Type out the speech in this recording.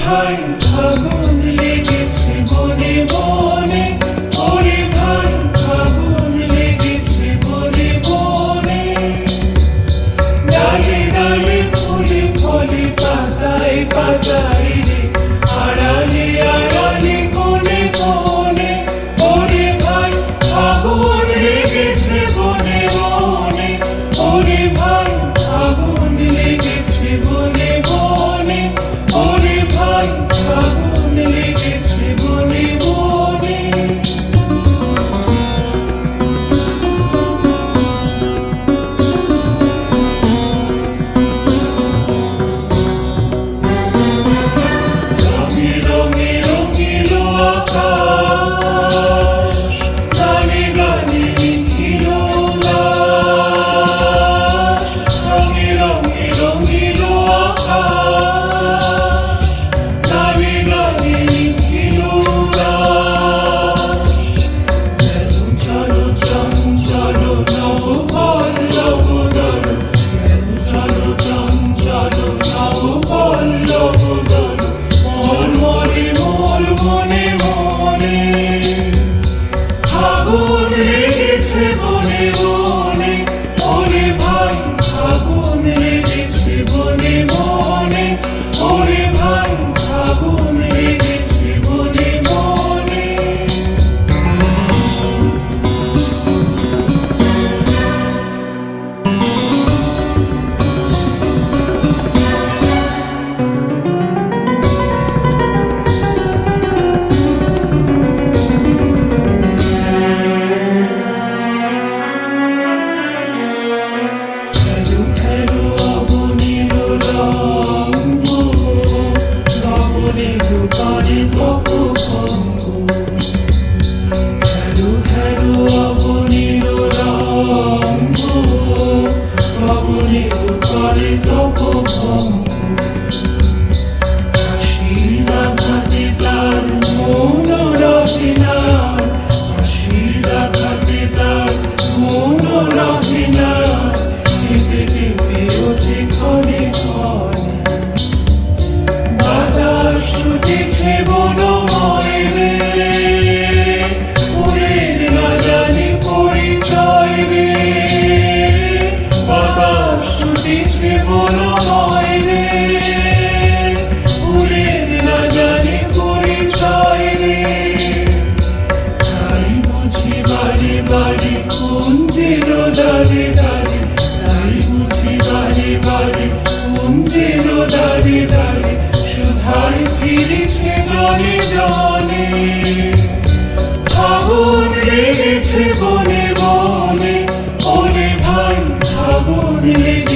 ভাই আগুন লেগেছে বনে বনে, ওরে ভাই আগুন লেগেছে বনে বনে। ডালে ডালে ফুলে ফলে পাতায় পাতায় রে, আড়ালে আড়ালে কোণে কোণে, ওরে ভাই আগুন লেগেছে বনে বনে, ওরে ভাই আগুন লেগেছে বনে বনে, ওরে ভাই আগুন লেগেছে বনে বনে। রঙে রঙে রঙিল আকাশ, গানে গানে লিখিল উল্লাস। রঙে রঙে রঙিল আকাশ, গানে গানে লিখিল উল্লাস। যেন চলো চঞ্চল নব পল্লব দল, যেন চলো চঞ্চল নব পল্লব দল। মোর মনে মোর মনে মনে, আগুন লেগেছে বনে বনে, ওরে ভাই আগুন লেগেছে বনে বনে, ওরে ভাই আগুন লেগেছে বনে বনে। খেলো খেলো অবনীর রঙ্গ, লবণের পারে তপভঙ্গ। খেলো খেলো অবনীর রঙ্গ, লবণের পারে তপভঙ্গ। হাসির আঘাতে তার মন রহে না, হাসির আঘাতে তার মন রহে না। কেঁপে কেঁপে ওঠে ক্ষণে ক্ষণে, বাতাস ছুটেছে বনময় রে, ফুলের না জানি পরিচয় রে। বাতাস ছুটেছে বনময় রে, ফুলের না জানি পরিচয় রে। তাই বুঝি বাড়ি বাড়ি কুঞ্জের দাঁড়ে দাঁড়ে, তাই বুঝি বাড়ি বাড়ি কুঞ্জের দাঁড়ে দাঁড়ে। সুধাই ফিরেছে জনে জনে, আগুন লেগেছে বনে বনে, ওরে ভাই আগুন লেগেছে